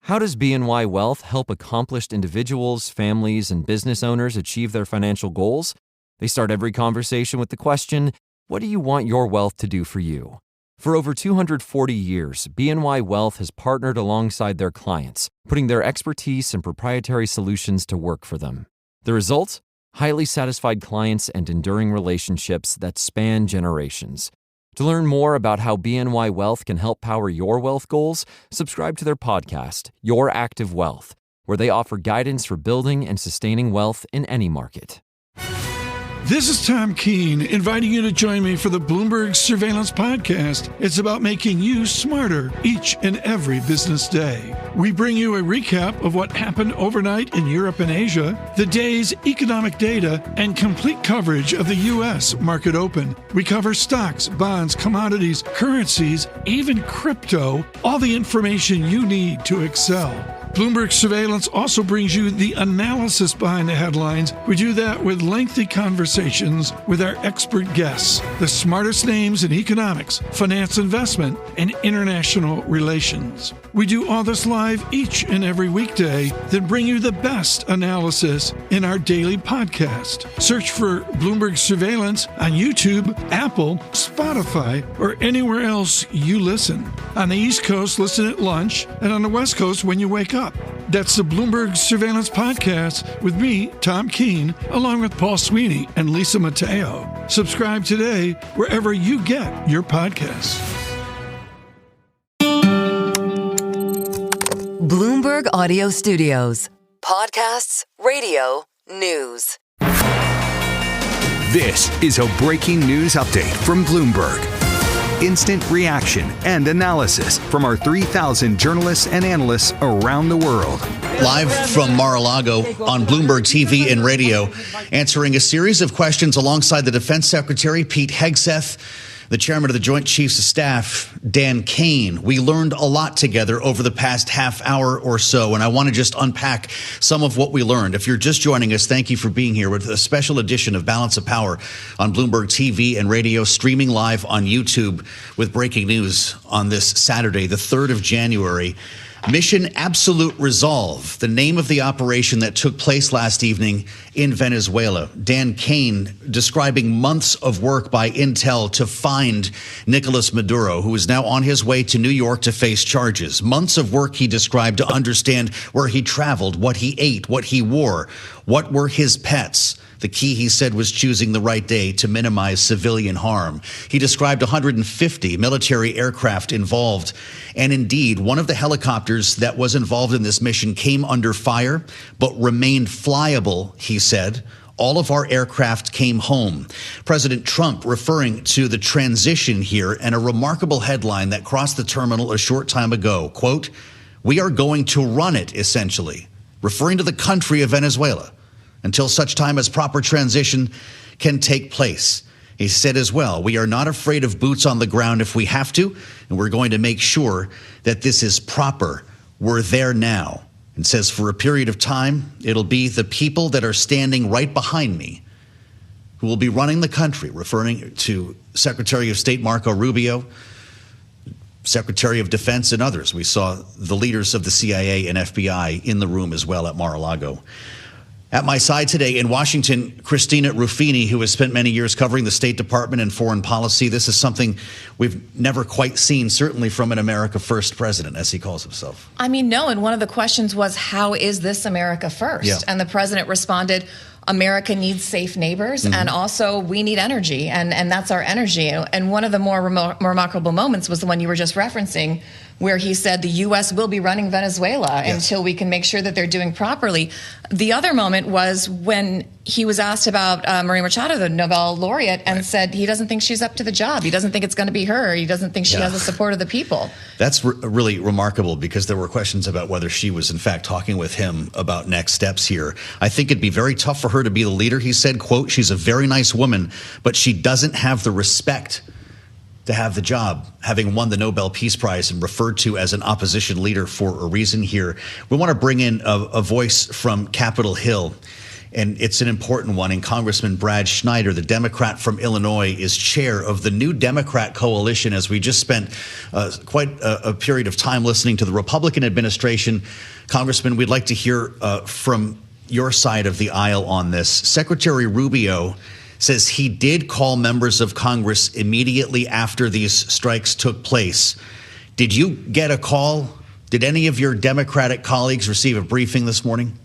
How does BNY Wealth help accomplished individuals, families, and business owners achieve their financial goals? They start every conversation with the question, what do you want your wealth to do for you? For over 240 years, BNY Wealth has partnered alongside their clients, putting their expertise and proprietary solutions to work for them. The result? Highly satisfied clients and enduring relationships that span generations. To learn more about how BNY Wealth can help power your wealth goals, subscribe to their podcast, Your Active Wealth, where they offer guidance for building and sustaining wealth in any market. This is Tom Keene, inviting you to join me for the Bloomberg Surveillance podcast. It's about making you smarter each and every business day. We bring you a recap of what happened overnight in Europe and Asia, the day's economic data, and complete coverage of the U.S. market open. We cover stocks, bonds, commodities, currencies, even crypto, all the information you need to excel. Bloomberg Surveillance also brings you the analysis behind the headlines. We do that with lengthy conversations with our expert guests, the smartest names in economics, finance, investment, and international relations. We do all this live each and every weekday, then bring you the best analysis in our daily podcast. Search for Bloomberg Surveillance on YouTube, Apple, Spotify, or anywhere else you listen. On the East Coast, listen at lunch, and on the West Coast when you wake up. That's the Bloomberg Surveillance Podcast with me, Tom Keene, along with Paul Sweeney and Lisa Mateo. Subscribe today wherever you get your podcasts. Bloomberg Audio Studios. Podcasts, radio, news. This is a breaking news update from Bloomberg. Instant reaction and analysis from our 3,000 journalists and analysts around the world. Live from Mar-a-Lago on Bloomberg TV and radio, answering a series of questions alongside the Defense Secretary, Pete Hegseth, the chairman of the Joint Chiefs of Staff, Dan Kane. We learned a lot together over the past half hour or so, and I want to just unpack some of what we learned. If you're just joining us, thank you for being here with a special edition of Balance of Power on Bloomberg TV and radio, streaming live on YouTube with breaking news on this Saturday, the 3rd of January. Mission Absolute Resolve, the name of the operation that took place last evening in Venezuela. Dan Kane describing months of work by Intel to find Nicolás Maduro, who is now on his way to New York to face charges. Months of work he described to understand where he traveled, what he ate, what he wore, what were his pets. The key, he said, was choosing the right day to minimize civilian harm. He described 150 military aircraft involved. And indeed, one of the helicopters that was involved in this mission came under fire, but remained flyable, he said. All of our aircraft came home. President Trump referring to the transition here and a remarkable headline that crossed the terminal a short time ago. Quote, "We are going to run it," essentially, referring to the country of Venezuela, until such time as proper transition can take place. He said as well, "We are not afraid of boots on the ground if we have to, and we're going to make sure that this is proper. We're there now." And says for a period of time, it'll be the people that are standing right behind me who will be running the country, referring to Secretary of State Marco Rubio, Secretary of Defense, and others. We saw the leaders of the CIA and FBI in the room as well at Mar-a-Lago. At my side today in Washington, Christina Ruffini, who has spent many years covering the State Department and foreign policy. This is something we've never quite seen, certainly from an America First president, as he calls himself. I mean, no. And one of the questions was, how is this America First? Yeah. And the president responded, America needs safe neighbors, and also we need energy, and that's our energy. And one of the more remarkable moments was the one you were just referencing, where he said the U.S. will be running Venezuela until we can make sure that they're doing properly. The other moment was when he was asked about Maria Machado, the Nobel laureate, and said he doesn't think she's up to the job. He doesn't think it's going to be her. He doesn't think she has the support of the people. That's really remarkable, because there were questions about whether she was in fact talking with him about next steps here. I think it'd be very tough for her to be the leader. He said, quote, "She's a very nice woman, but she doesn't have the respect to have the job," having won the Nobel Peace Prize and referred to as an opposition leader for a reason here. We want to bring in a voice from Capitol Hill. and it's an important one. And Congressman Brad Schneider, the Democrat from Illinois, is chair of the New Democrat Coalition, as we just spent quite a period of time listening to the Republican administration. Congressman, we'd like to hear from your side of the aisle on this. Secretary Rubio says he did call members of Congress immediately after these strikes took place. Did you get a call? Did any of your Democratic colleagues receive a briefing this morning?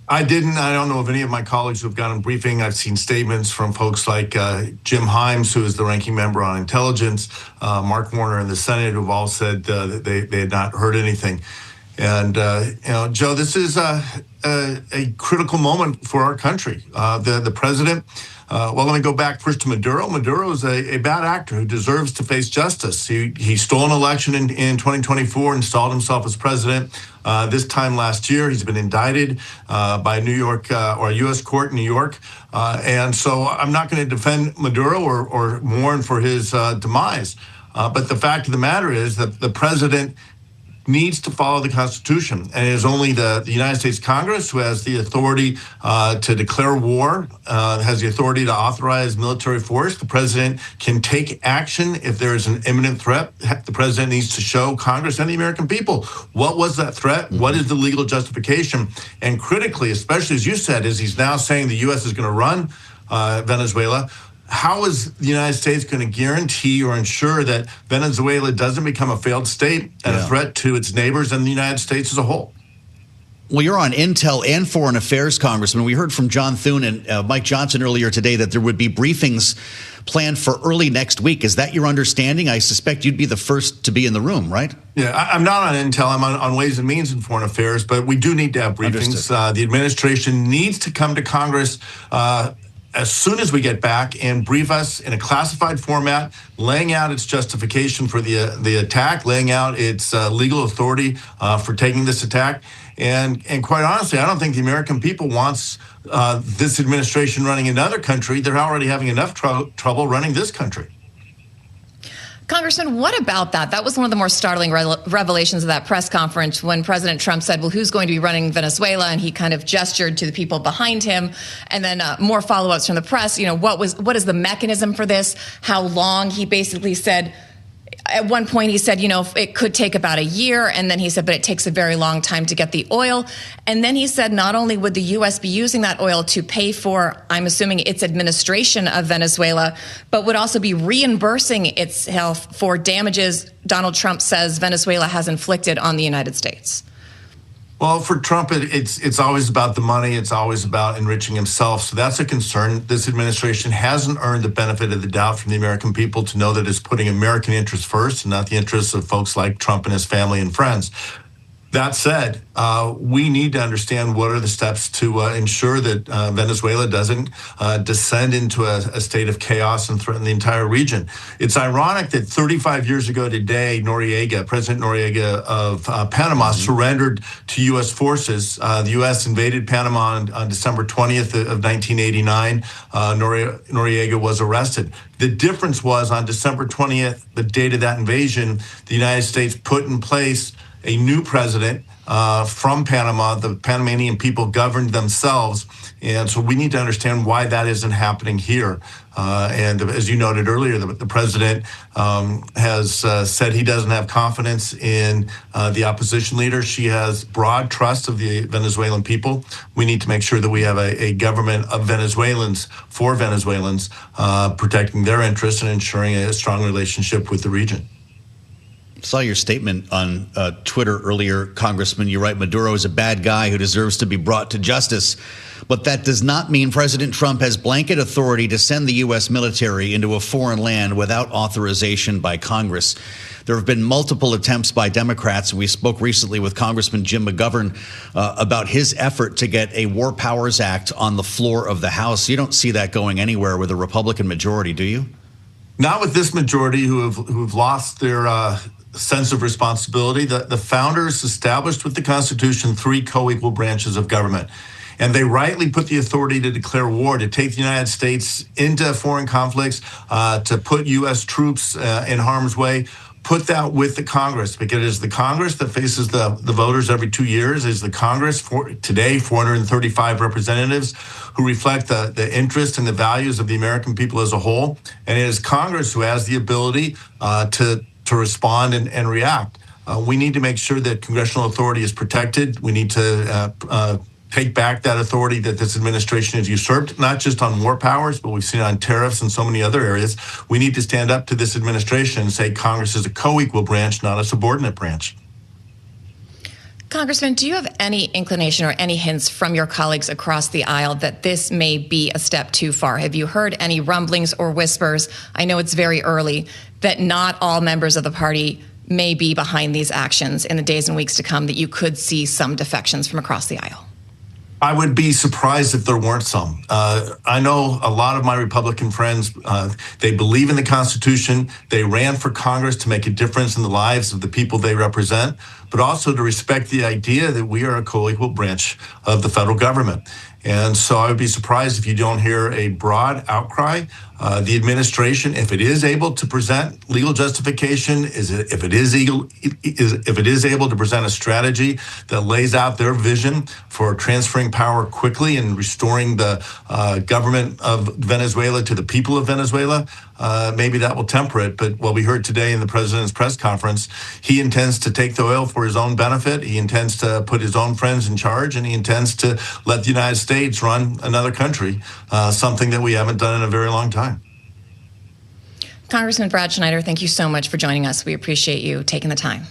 I didn't. I don't know of any of my colleagues who have gotten a briefing. I've seen statements from folks like Jim Himes, who is the ranking member on intelligence, Mark Warner in the Senate, who've all said that they had not heard anything. And, Joe, this is a critical moment for our country. The president, let me go back first to Maduro. Maduro is a bad actor who deserves to face justice. He stole an election in 2024, installed himself as president. This time last year, he's been indicted by New York or a U.S. court in New York. And so I'm not going to defend Maduro or mourn for his demise. But the fact of the matter is that the president needs to follow the Constitution. And it is only the United States Congress who has the authority to declare war, has the authority to authorize military force. The president can take action if there is an imminent threat. The president needs to show Congress and the American people what was that threat, what is the legal justification. And critically, especially as you said, is he's now saying the U.S. is going to run Venezuela. How is the United States going to guarantee or ensure that Venezuela doesn't become a failed state and a threat to its neighbors and the United States as a whole? Well, you're on Intel and Foreign Affairs, Congressman. We heard from John Thune and Mike Johnson earlier today that there would be briefings planned for early next week. Is that your understanding? I suspect you'd be the first to be in the room, right? Yeah, I'm not on Intel. I'm on Ways and Means and Foreign Affairs, but we do need to have briefings. The administration needs to come to Congress as soon as we get back and brief us in a classified format, laying out its justification for the attack, laying out its legal authority for taking this attack. And quite honestly, I don't think the American people wants this administration running another country. They're already having enough trouble running this country. Congressman, what about that? That was one of the more startling revelations of that press conference when President Trump said, well, who's going to be running Venezuela? And he kind of gestured to the people behind him. And then more follow-ups from the press. What is the mechanism for this? How long? He basically said, at one point he said, it could take about a year. And then he said, but it takes a very long time to get the oil. And then he said, not only would the U.S. be using that oil to pay for, I'm assuming, its administration of Venezuela, but would also be reimbursing itself for damages Donald Trump says Venezuela has inflicted on the United States. Well, for Trump, it's always about the money. It's always about enriching himself. So that's a concern. This administration hasn't earned the benefit of the doubt from the American people to know that it's putting American interests first and not the interests of folks like Trump and his family and friends. That said, we need to understand what are the steps to ensure that Venezuela doesn't descend into a state of chaos and threaten the entire region. It's ironic that 35 years ago today, President Noriega of Panama surrendered to U.S. forces. The U.S. invaded Panama on December 20th of 1989. Noriega was arrested. The difference was on December 20th, the date of that invasion, the United States put in place a new president from Panama. The Panamanian people governed themselves. And so we need to understand why that isn't happening here. And as you noted earlier, the president has said he doesn't have confidence in the opposition leader. She has broad trust of the Venezuelan people. We need to make sure that we have a government of Venezuelans for Venezuelans, protecting their interests and ensuring a strong relationship with the region. Saw your statement on Twitter earlier, Congressman. You write, Maduro is a bad guy who deserves to be brought to justice. But that does not mean President Trump has blanket authority to send the U.S. military into a foreign land without authorization by Congress. There have been multiple attempts by Democrats. We spoke recently with Congressman Jim McGovern about his effort to get a War Powers Act on the floor of the House. You don't see that going anywhere with a Republican majority, do you? Not with this majority who've lost their sense of responsibility. The founders established with the Constitution 3 co-equal branches of government. And they rightly put the authority to declare war, to take the United States into foreign conflicts, to put U.S. troops in harm's way. put that with the Congress, because it is the Congress that faces the voters every 2 years. It is the Congress, today 435 representatives who reflect the interest and the values of the American people as a whole. And it is Congress who has the ability to respond and react. We need to make sure that congressional authority is protected. We need to take back that authority that this administration has usurped, not just on war powers, but we've seen it on tariffs and so many other areas. We need to stand up to this administration and say Congress is a co-equal branch, not a subordinate branch. Congressman, do you have any inclination or any hints from your colleagues across the aisle that this may be a step too far? Have you heard any rumblings or whispers? I know it's very early, that not all members of the party may be behind these actions in the days and weeks to come, that you could see some defections from across the aisle. I would be surprised if there weren't some. I know a lot of my Republican friends, they believe in the Constitution. They ran for Congress to make a difference in the lives of the people they represent, but also to respect the idea that we are a co-equal branch of the federal government. And so I would be surprised if you don't hear a broad outcry. The administration, if it is able to present legal justification, if it is able to present a strategy that lays out their vision for transferring power quickly and restoring the government of Venezuela to the people of Venezuela, maybe that will temper it. But what we heard today in the president's press conference, he intends to take the oil for his own benefit. He intends to put his own friends in charge, and he intends to let the United States run another country, something that we haven't done in a very long time. Congressman Brad Schneider, thank you so much for joining us. We appreciate you taking the time.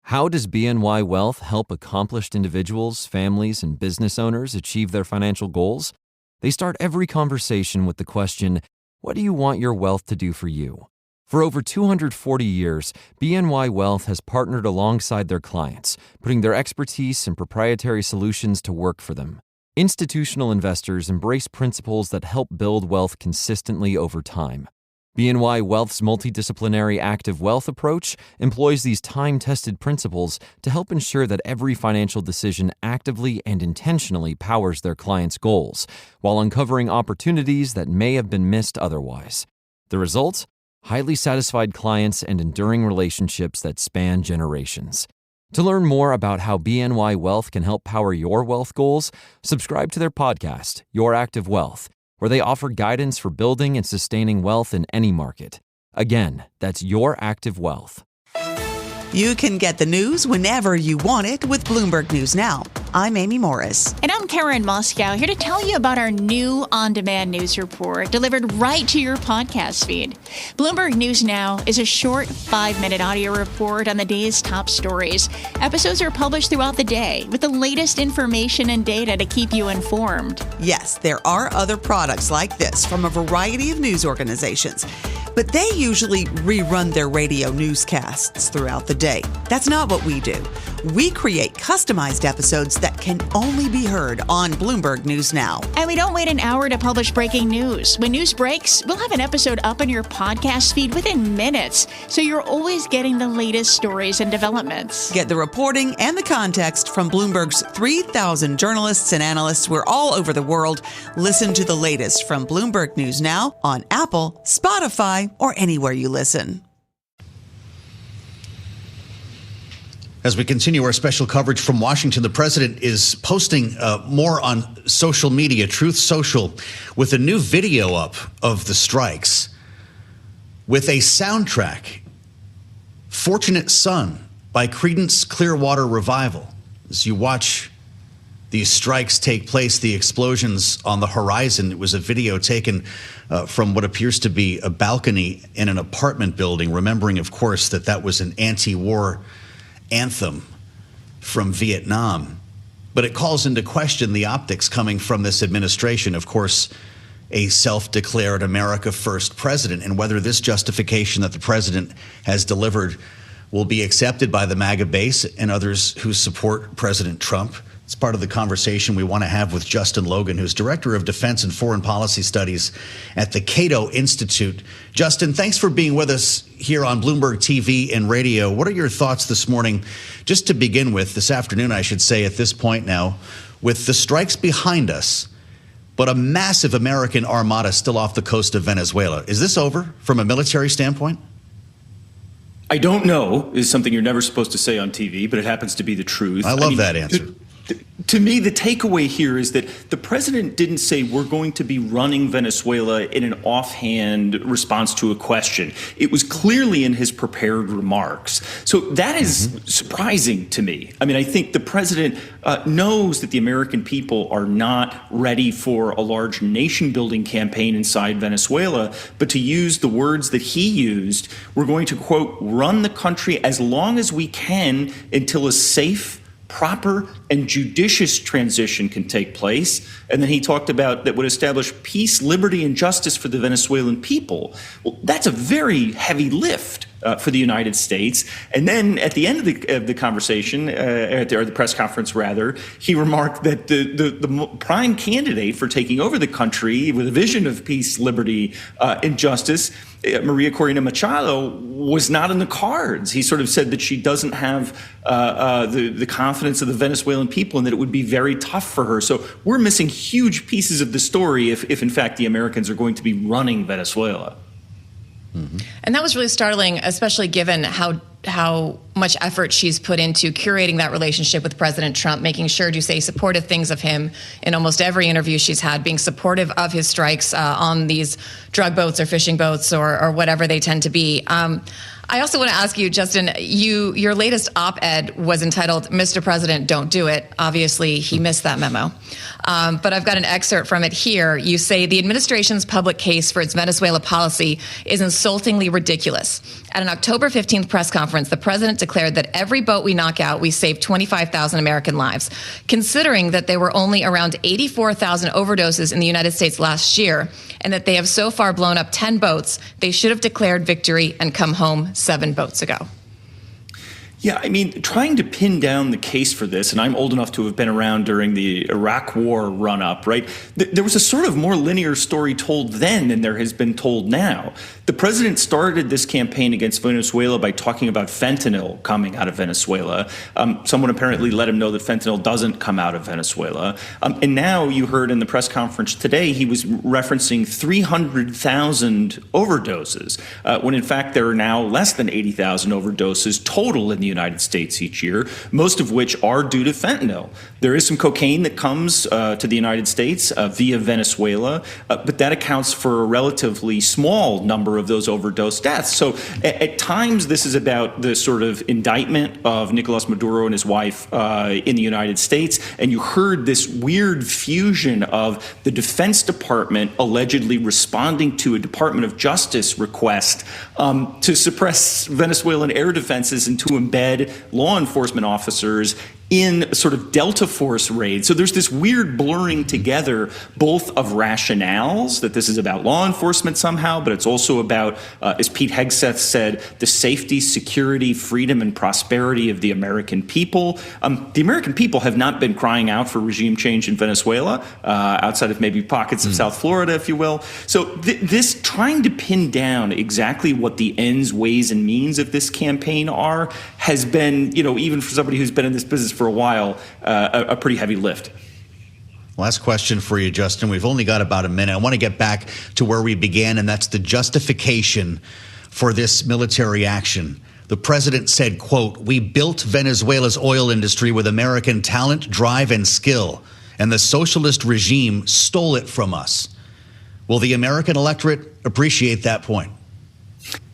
How does BNY Wealth help accomplished individuals, families, and business owners achieve their financial goals? They start every conversation with the question, what do you want your wealth to do for you? For over 240 years, BNY Wealth has partnered alongside their clients, putting their expertise and proprietary solutions to work for them. Institutional investors embrace principles that help build wealth consistently over time. BNY Wealth's multidisciplinary active wealth approach employs these time-tested principles to help ensure that every financial decision actively and intentionally powers their clients' goals, while uncovering opportunities that may have been missed otherwise. The result? Highly satisfied clients and enduring relationships that span generations. To learn more about how BNY Wealth can help power your wealth goals, subscribe to their podcast, Your Active Wealth, where they offer guidance for building and sustaining wealth in any market. Again, that's Your Active Wealth. You can get the news whenever you want it with Bloomberg News Now. I'm Amy Morris. And I'm Karen Moscow, here to tell you about our new on-demand news report delivered right to your podcast feed. Bloomberg News Now is a short 5-minute audio report on the day's top stories. Episodes are published throughout the day with the latest information and data to keep you informed. Yes, there are other products like this from a variety of news organizations, but they usually rerun their radio newscasts throughout the day. That's not what we do. We create customized episodes that can only be heard on Bloomberg News Now. And we don't wait an hour to publish breaking news. When news breaks, we'll have an episode up in your podcast feed within minutes, so you're always getting the latest stories and developments. Get the reporting and the context from Bloomberg's 3,000 journalists and analysts who are all over the world. Listen to the latest from Bloomberg News Now on Apple, Spotify, or anywhere you listen. As we continue our special coverage from Washington, the president is posting more on social media, Truth Social, with a new video up of the strikes with a soundtrack, Fortunate Son by Creedence Clearwater Revival. As you watch these strikes take place, the explosions on the horizon, it was a video taken from what appears to be a balcony in an apartment building, remembering, of course, that that was an anti-war anthem from Vietnam. But it calls into question the optics coming from this administration, of course, a self-declared America First president, and whether this justification that the president has delivered will be accepted by the MAGA base and others who support President Trump. It's part of the conversation we want to have with Justin Logan, who's Director of Defense and Foreign Policy Studies at the Cato Institute. Justin, thanks for being with us here on Bloomberg TV and radio. What are your thoughts this morning, just to begin with, this afternoon, I should say, at this point now, with the strikes behind us, but a massive American armada still off the coast of Venezuela? Is this over from a military standpoint? I don't know is something you're never supposed to say on TV, but it happens to be the truth. I love that answer. To me, the takeaway here is that the president didn't say we're going to be running Venezuela in an offhand response to a question. It was clearly in his prepared remarks. So that is surprising to me. I mean, I think the president knows that the American people are not ready for a large nation-building campaign inside Venezuela, but to use the words that he used, we're going to, quote, run the country as long as we can until a safe, proper and judicious transition can take place. And then he talked about that would establish peace, liberty, and justice for the Venezuelan people. Well, that's a very heavy lift for the United States. And then at the end of the conversation, or the press conference rather, he remarked that the prime candidate for taking over the country with a vision of peace, liberty, and justice, Maria Corina Machado, was not in the cards. He sort of said that she doesn't have the confidence of the Venezuelan people and that it would be very tough for her. So we're missing huge pieces of the story if in fact the Americans are going to be running Venezuela. And that was really startling, especially given how much effort she's put into curating that relationship with President Trump, making sure to say supportive things of him in almost every interview she's had, being supportive of his strikes on these drug boats or fishing boats or whatever they tend to be. I also want to ask you, Justin, your latest op-ed was entitled, Mr. President, Don't Do It. Obviously, he missed that memo. But I've got an excerpt from it here. You say, the administration's public case for its Venezuela policy is insultingly ridiculous. At an October 15th press conference, the president declared that every boat we knock out, we save 25,000 American lives. Considering that there were only around 84,000 overdoses in the United States last year, and that they have so far blown up 10 boats, they should have declared victory and come home 7 boats ago. Yeah, I mean, trying to pin down the case for this, and I'm old enough to have been around during the Iraq War run-up, right? There was a sort of more linear story told then than there has been told now. The president started this campaign against Venezuela by talking about fentanyl coming out of Venezuela. Someone apparently let him know that fentanyl doesn't come out of Venezuela. And now you heard in the press conference today, he was referencing 300,000 overdoses, when in fact there are now less than 80,000 overdoses total in the United States each year, most of which are due to fentanyl. There is some cocaine that comes to the United States via Venezuela, but that accounts for a relatively small number of those overdose deaths. So at times this is about the sort of indictment of Nicolás Maduro and his wife in the United States, and you heard this weird fusion of the Defense Department allegedly responding to a Department of Justice request to suppress Venezuelan air defenses and to embed law enforcement officers in sort of Delta Force raids. So there's this weird blurring together both of rationales, that this is about law enforcement somehow, but it's also about, as Pete Hegseth said, the safety, security, freedom, and prosperity of the American people. The American people have not been crying out for regime change in Venezuela, outside of maybe pockets of South Florida, if you will. So this trying to pin down exactly what the ends, ways, and means of this campaign are has been, even for somebody who's been in this business for a while, a pretty heavy lift. Last question for you, Justin. We've only got about a minute. I want to get back to where we began, and that's the justification for this military action. The president said, quote, "We built Venezuela's oil industry with American talent, drive, and skill, and the socialist regime stole it from us." Will the American electorate appreciate that point?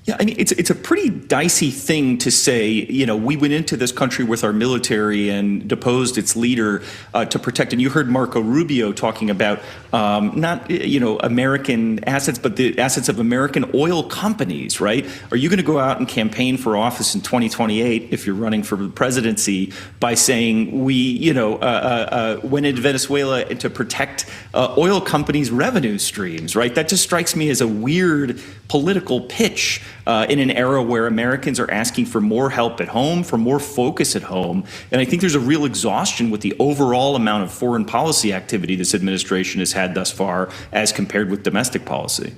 Yeah, I mean, it's a pretty dicey thing to say, we went into this country with our military and deposed its leader to protect. And you heard Marco Rubio talking about not, American assets, but the assets of American oil companies, right? Are you going to go out and campaign for office in 2028 if you're running for the presidency by saying we, went into Venezuela to protect oil companies' revenue streams, right? That just strikes me as a weird political pitch in an era where Americans are asking for more help at home, for more focus at home. And I think there's a real exhaustion with the overall amount of foreign policy activity this administration has had thus far as compared with domestic policy.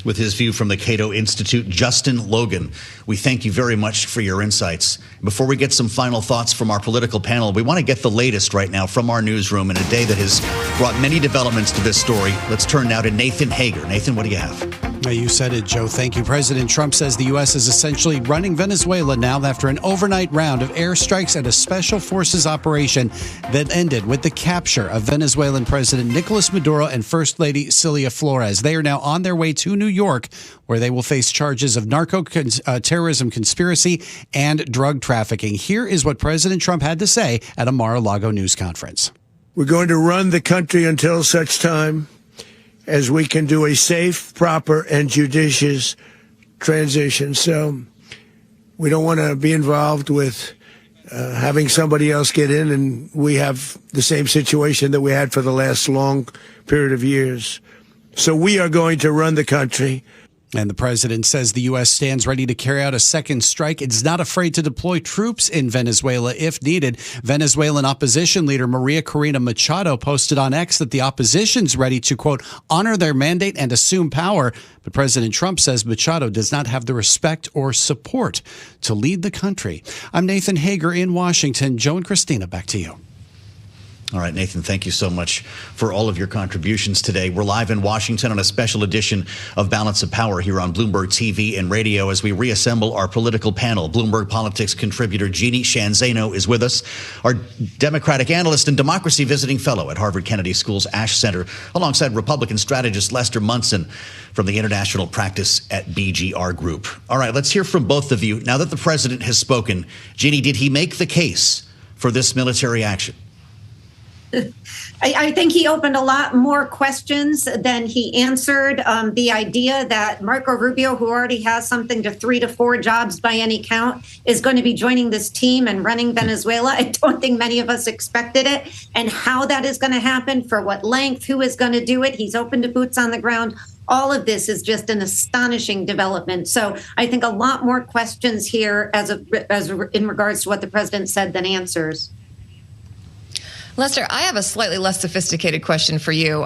With his view from the Cato Institute, Justin Logan, we thank you very much for your insights. Before we get some final thoughts from our political panel, we want to get the latest right now from our newsroom in a day that has brought many developments to this story. Let's turn now to Nathan Hager. Nathan, what do you have? You said it, Joe. Thank you. President Trump says the U.S. is essentially running Venezuela now after an overnight round of airstrikes and a special forces operation that ended with the capture of Venezuelan President Nicolás Maduro and First Lady Cilia Flores. They are now on their way to New York, where they will face charges of terrorism conspiracy and drug trafficking. Here is what President Trump had to say at a Mar-a-Lago news conference. We're going to run the country until such time as we can do a safe, proper, and judicious transition. So we don't want to be involved with having somebody else get in, and we have the same situation that we had for the last long period of years. So we are going to run the country. And the president says the U.S. stands ready to carry out a second strike. It's not afraid to deploy troops in Venezuela if needed. Venezuelan opposition leader Maria Corina Machado posted on X that the opposition's ready to, quote, honor their mandate and assume power. But President Trump says Machado does not have the respect or support to lead the country. I'm Nathan Hager in Washington. Joe and Christina, back to you. All right, Nathan, thank you so much for all of your contributions today. We're live in Washington on a special edition of Balance of Power here on Bloomberg TV and radio as we reassemble our political panel. Bloomberg Politics contributor Jeannie Shanzano is with us, our Democratic analyst and democracy visiting fellow at Harvard Kennedy School's Ash Center, alongside Republican strategist Lester Munson from the international practice at BGR Group. All right, let's hear from both of you. Now that the president has spoken, Jeannie, did he make the case for this military action? I think he opened a lot more questions than he answered. The idea that Marco Rubio, who already has something to 3 to 4 jobs by any count, is going to be joining this team and running Venezuela, I don't think many of us expected it. And how that is going to happen, for what length, who is going to do it. He's open to boots on the ground. All of this is just an astonishing development. So I think a lot more questions here as in regards to what the president said than answers. Lester, I have a slightly less sophisticated question for you.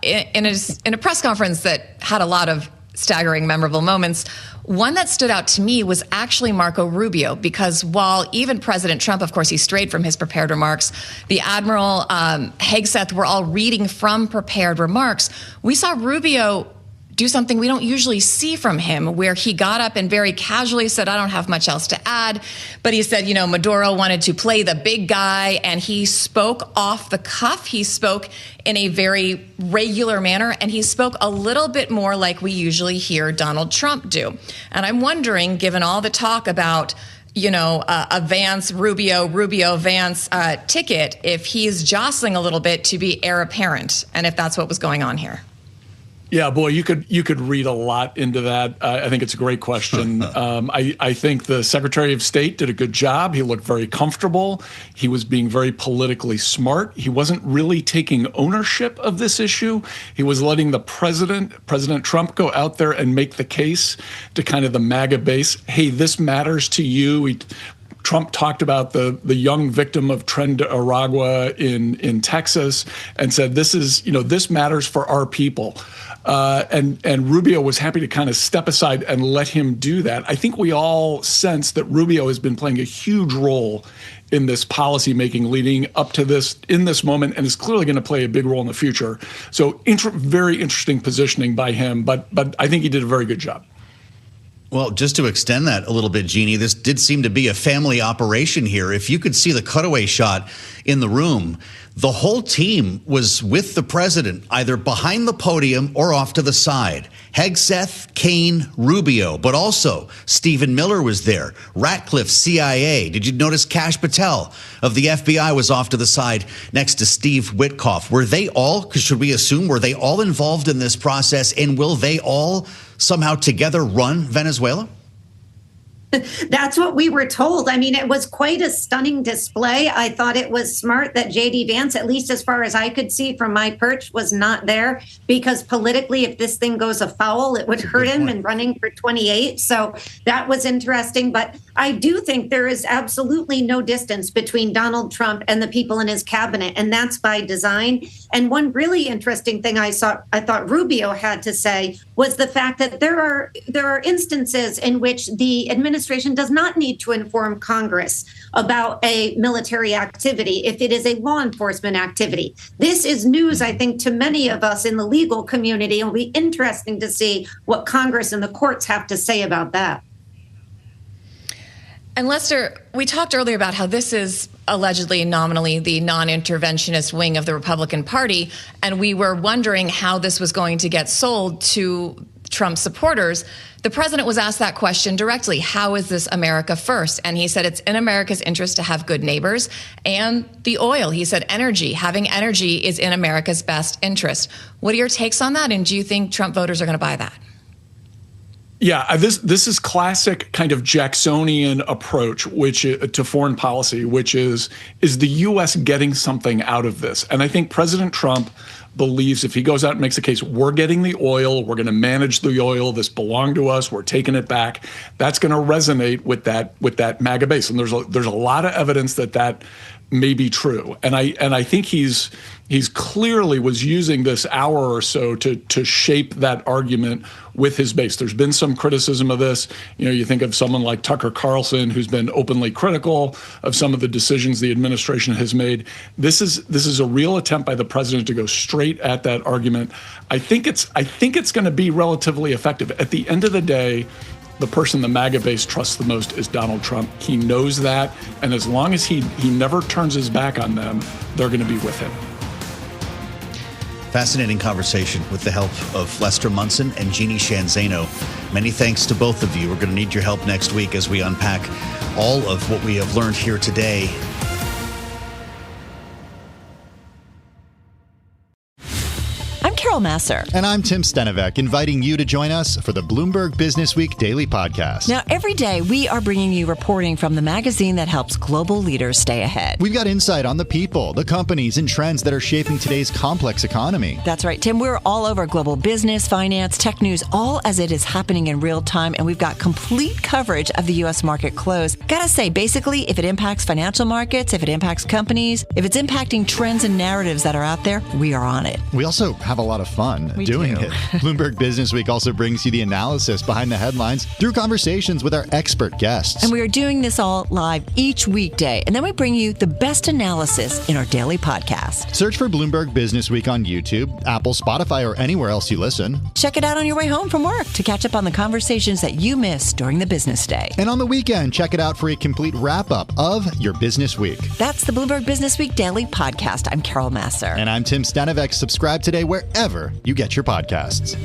In a press conference that had a lot of staggering, memorable moments, one that stood out to me was actually Marco Rubio, because while even President Trump, of course, he strayed from his prepared remarks, the Admiral, Hegseth were all reading from prepared remarks. We saw Rubio do something we don't usually see from him, where he got up and very casually said, I don't have much else to add. But he said, Maduro wanted to play the big guy, and he spoke off the cuff. He spoke in a very regular manner, and he spoke a little bit more like we usually hear Donald Trump do. And I'm wondering, given all the talk about a Vance, Rubio, Vance ticket, if he's jostling a little bit to be heir apparent, and if that's what was going on here. Yeah, boy, you could read a lot into that. I think it's a great question. I think the Secretary of State did a good job. He looked very comfortable. He was being very politically smart. He wasn't really taking ownership of this issue. He was letting the President Trump, go out there and make the case to kind of the MAGA base. Hey, this matters to you. Trump talked about the young victim of Tren de Aragua in Texas and said, this matters for our people. And Rubio was happy to kind of step aside and let him do that. I think we all sense that Rubio has been playing a huge role in this policy making leading up to this, in this moment, and is clearly going to play a big role in the future. So very interesting positioning by him, but I think he did a very good job. Well, just to extend that a little bit, Jeannie, this did seem to be a family operation here. If you could see the cutaway shot in the room, the whole team was with the president, either behind the podium or off to the side. Hegseth, Kaine, Rubio, but also Stephen Miller was there. Ratcliffe, CIA. Did you notice Kash Patel of the FBI was off to the side next to Steve Witkoff? Were they all, should we assume, were they all involved in this process, and will they all somehow together run Venezuela? That's what we were told. I mean, it was quite a stunning display. I thought it was smart that J.D. Vance, at least as far as I could see from my perch, was not there, because politically, if this thing goes afoul, it would hurt him in running for 28. So that was interesting. But I do think there is absolutely no distance between Donald Trump and the people in his cabinet, and that's by design. And one really interesting thing I thought Rubio had to say was the fact that there are instances in which the administration administration does not need to inform Congress about a military activity if it is a law enforcement activity. This is news, I think, to many of us in the legal community. It'll be interesting to see what Congress and the courts have to say about that. And Lester, we talked earlier about how this is allegedly nominally the non-interventionist wing of the Republican Party, and we were wondering how this was going to get sold to Trump supporters. The president was asked that question directly. How is this America first? And he said it's in America's interest to have good neighbors. And the oil, he said having energy is in America's best interest. What are your takes on that? And do you think Trump voters are going to buy that? Yeah, this is classic kind of Jacksonian approach, which to foreign policy, which is the U.S. getting something out of this? And I think President Trump believes if he goes out and makes a case, we're getting the oil, we're going to manage the oil, this belonged to us, we're taking it back, that's going to resonate with that MAGA base. And there's a lot of evidence that may be true. And I think he's clearly was using this hour or so to shape that argument with his base. There's been some criticism of this. You think of someone like Tucker Carlson, who's been openly critical of some of the decisions the administration has made. This is a real attempt by the president to go straight at that argument. I think it's going to be relatively effective. At the end of the day, the person the MAGA base trusts the most is Donald Trump. He knows that, and as long as he never turns his back on them, they're going to be with him. Fascinating conversation with the help of Lester Munson and Jeannie Shanzano. Many thanks to both of you. We're going to need your help next week as we unpack all of what we have learned here today. Carol Masser. And I'm Tim Stenevec, inviting you to join us for the Bloomberg Business Week Daily Podcast. Now, every day we are bringing you reporting from the magazine that helps global leaders stay ahead. We've got insight on the people, the companies, and trends that are shaping today's complex economy. That's right, Tim. We're all over global business, finance, tech news, all as it is happening in real time. And we've got complete coverage of the U.S. market close. Gotta say, basically, if it impacts financial markets, if it impacts companies, if it's impacting trends and narratives that are out there, we are on it. We also have a lot of fun doing it. Bloomberg Business Week also brings you the analysis behind the headlines through conversations with our expert guests. And we are doing this all live each weekday. And then we bring you the best analysis in our daily podcast. Search for Bloomberg Business Week on YouTube, Apple, Spotify, or anywhere else you listen. Check it out on your way home from work to catch up on the conversations that you missed during the business day. And on the weekend, check it out for a complete wrap-up of your business week. That's the Bloomberg Business Week Daily Podcast. I'm Carol Masser. And I'm Tim Stenevec. Subscribe today wherever you get your podcasts.